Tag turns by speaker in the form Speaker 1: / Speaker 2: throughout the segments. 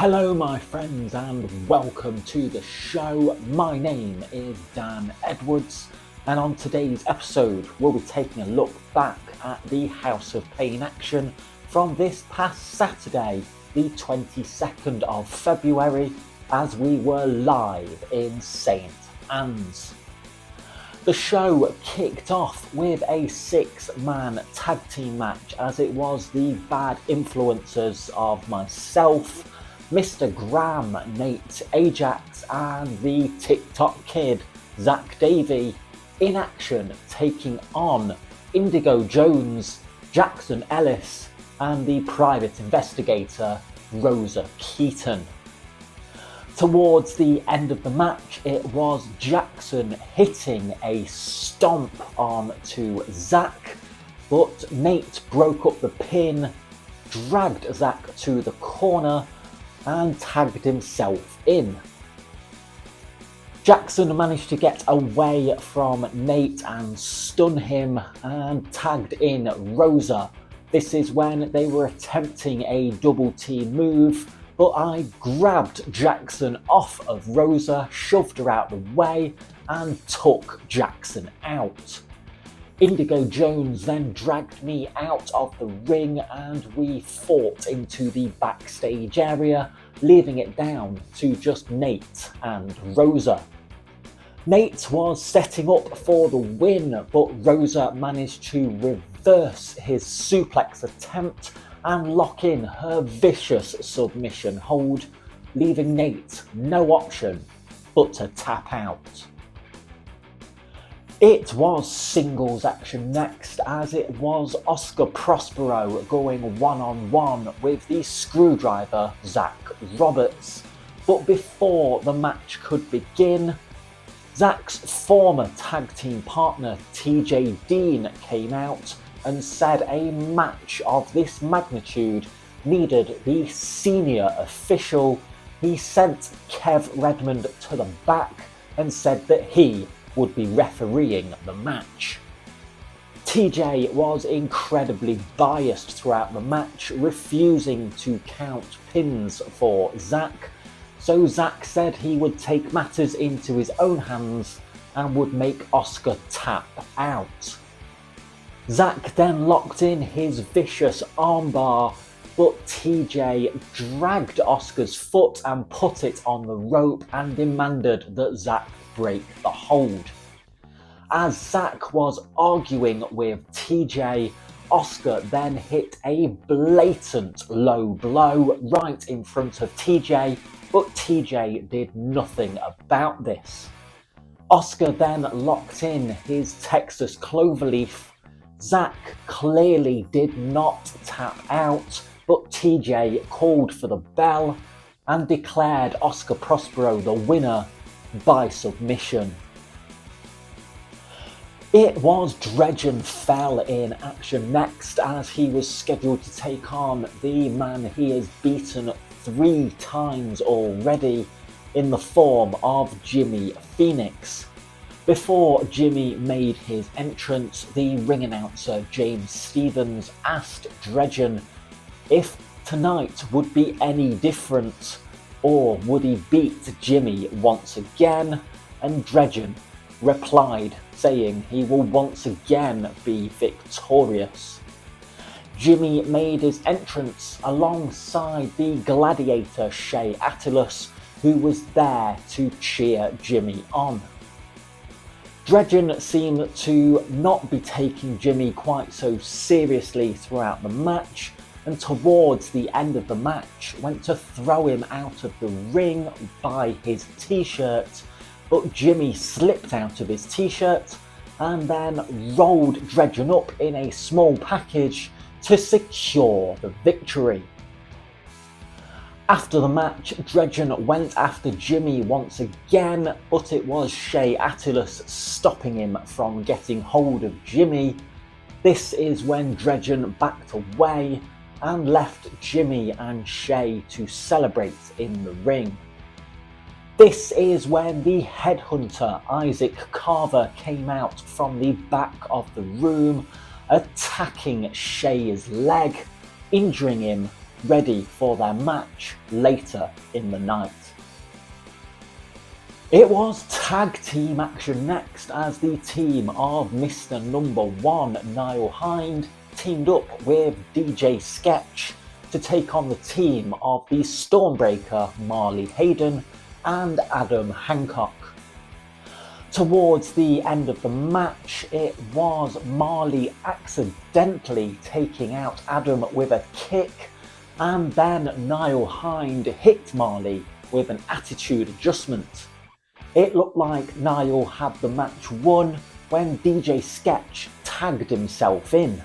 Speaker 1: Hello my friends and welcome to the show. My name is Dan Edwards and on today's episode we'll be taking a look back at the House of Pain action from this past Saturday, the 22nd of February, as we were live in St Anne's. The show kicked off with a 6-man tag team match as it was the bad influences of myself, Mr. Graham, Nate Ajax and the TikTok kid, Zach Davey, in action taking on Indigo Jones, Jackson Ellis and the private investigator, Rosa Keaton. Towards the end of the match, it was Jackson hitting a stomp onto Zach, but Nate broke up the pin, dragged Zach to the corner and tagged himself in. Jackson managed to get away from Nate and stun him and tagged in Rosa. This is when they were attempting a double team move, but I grabbed Jackson off of Rosa, shoved her out the way and took Jackson out. Indigo Jones then dragged me out of the ring and we fought into the backstage area, leaving it down to just Nate and Rosa. Nate was setting up for the win, but Rosa managed to reverse his suplex attempt and lock in her vicious submission hold, leaving Nate no option but to tap out. It was singles action next, as it was Oscar Prospero going one-on-one with the screwdriver Zach Roberts. But before the match could begin, Zach's former tag team partner TJ Dean came out and said a match of this magnitude needed the senior official. He sent Kev Redmond to the back and said that he would be refereeing the match. TJ was incredibly biased throughout the match, refusing to count pins for Zach, so Zach said he would take matters into his own hands and would make Oscar tap out. Zach then locked in his vicious armbar, but TJ dragged Oscar's foot and put it on the rope and demanded that Zach break the hold. As Zach was arguing with TJ, Oscar then hit a blatant low blow right in front of TJ, but TJ did nothing about this. Oscar then locked in his Texas Cloverleaf. Zach clearly did not tap out, but TJ called for the bell and declared Oscar Prospero the winner by submission. It was Dredgen Fell in action next, as he was scheduled to take on the man he has beaten 3 times already in the form of Jimmy Phoenix. Before Jimmy made his entrance, the ring announcer James Stevens asked Dredgen if tonight would be any different, or would he beat Jimmy once again, and Dredgen replied saying he will once again be victorious. Jimmy made his entrance alongside the gladiator Shea Attilus, who was there to cheer Jimmy on. Dredgen seemed to not be taking Jimmy quite so seriously throughout the match, and towards the end of the match went to throw him out of the ring by his t-shirt, but Jimmy slipped out of his t-shirt and then rolled Dredgen up in a small package to secure the victory. After the match, Dredgen went after Jimmy once again, but it was Shea Attilus stopping him from getting hold of Jimmy. This is when Dredgen backed away and left Jimmy and Shea to celebrate in the ring. This is when the headhunter Isaac Carver came out from the back of the room, attacking Shea's leg, injuring him ready for their match later in the night. It was tag team action next as the team of Mr. Number 1 Niall Hind teamed up with DJ Sketch to take on the team of the Stormbreaker Marley Hayden and Adam Hancock. Towards the end of the match, it was Marley accidentally taking out Adam with a kick, and then Niall Hind hit Marley with an attitude adjustment. It looked like Niall had the match won when DJ Sketch tagged himself in.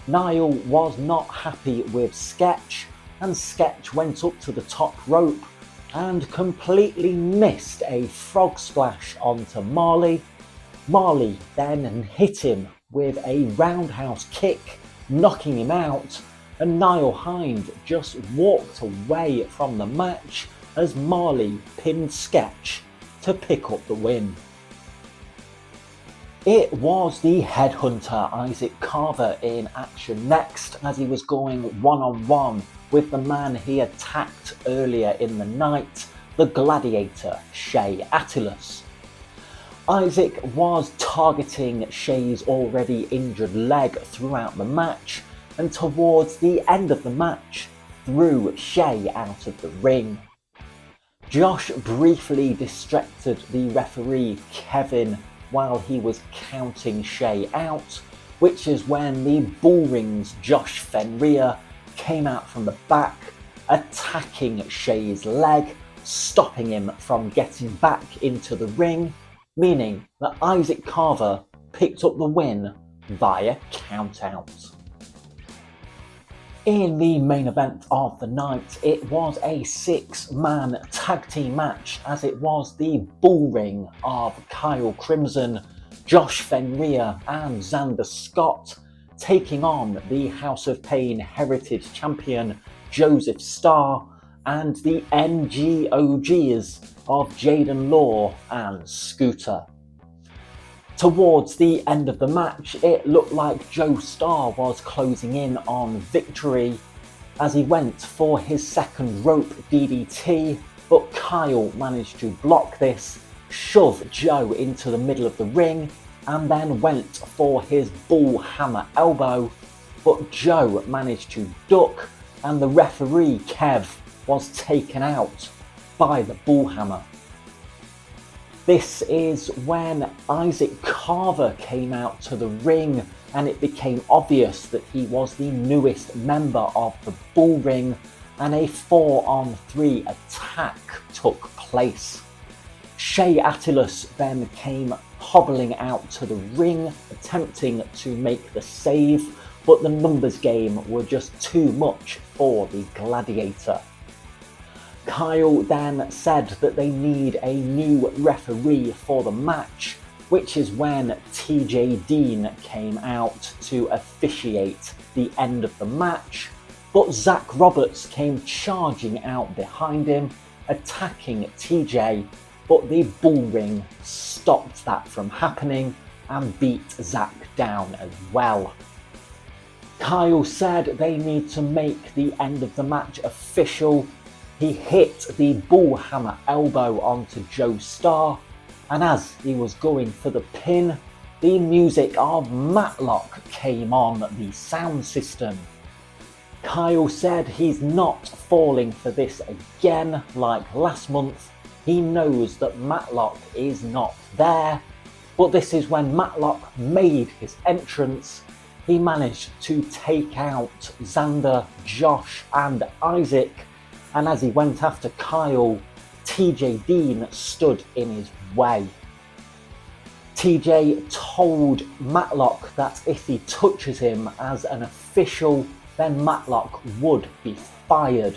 Speaker 1: Niall was not happy with Sketch, and Sketch went up to the top rope and completely missed a frog splash onto Marley. Marley then hit him with a roundhouse kick, knocking him out, and Niall Hind just walked away from the match as Marley pinned Sketch to pick up the win. It was the headhunter Isaac Carver in action next as he was going one-on-one with the man he attacked earlier in the night, the gladiator Shay Attilus. Isaac was targeting Shay's already injured leg throughout the match, and towards the end of the match threw Shay out of the ring. Josh briefly distracted the referee Kevin while he was counting Shay out, which is when the Bullring's Josh Fenrir came out from the back, attacking Shay's leg, stopping him from getting back into the ring, meaning that Isaac Carver picked up the win via countout. In the main event of the night, it was a 6-man tag team match as it was the Bullring of Kyle Crimson, Josh Fenrir and Xander Scott taking on the House of Pain Heritage Champion Joseph Starr and the NGOGs of Jaden Law and Scooter. Towards the end of the match, it looked like Joe Starr was closing in on victory as he went for his second rope DDT, but Kyle managed to block this, shove Joe into the middle of the ring, and then went for his bull hammer elbow, but Joe managed to duck and the referee Kev was taken out by the bull hammer. This is when Isaac Carver came out to the ring and it became obvious that he was the newest member of the Bullring and a 4-on-3 attack took place. Shay Attilus then came hobbling out to the ring attempting to make the save, but the numbers game were just too much for the Gladiator. Kyle then said that they need a new referee for the match, which is when TJ Dean came out to officiate the end of the match, but Zach Roberts came charging out behind him, attacking TJ, but the Bullring stopped that from happening and beat Zach down as well. Kyle said they need to make the end of the match official. He hit the bull hammer elbow onto Joe Starr, and as he was going for the pin, the music of Matlock came on the sound system. Kyle said he's not falling for this again like last month. He knows that Matlock is not there, but this is when Matlock made his entrance. He managed to take out Xander, Josh and Isaac, and as he went after Kyle, TJ Dean stood in his way. TJ told Matlock that if he touches him as an official, then Matlock would be fired.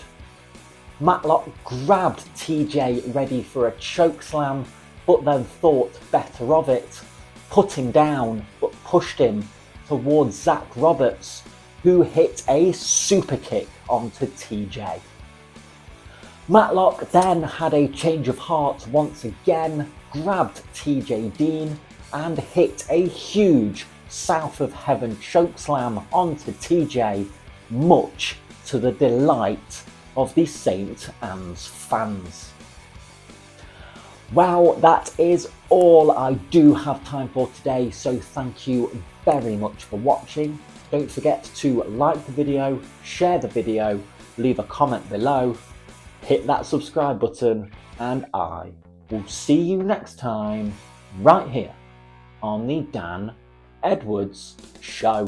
Speaker 1: Matlock grabbed TJ ready for a chokeslam, but then thought better of it, put him down but pushed him towards Zach Roberts, who hit a super kick onto TJ. Matlock then had a change of heart once again, grabbed TJ Dean and hit a huge South of Heaven chokeslam onto TJ, much to the delight of the St Anne's fans. Well, that is all I do have time for today, so thank you very much for watching. Don't forget to like the video, share the video, leave a comment below, hit that subscribe button, and I will see you next time right here on the Dan Edwards Show.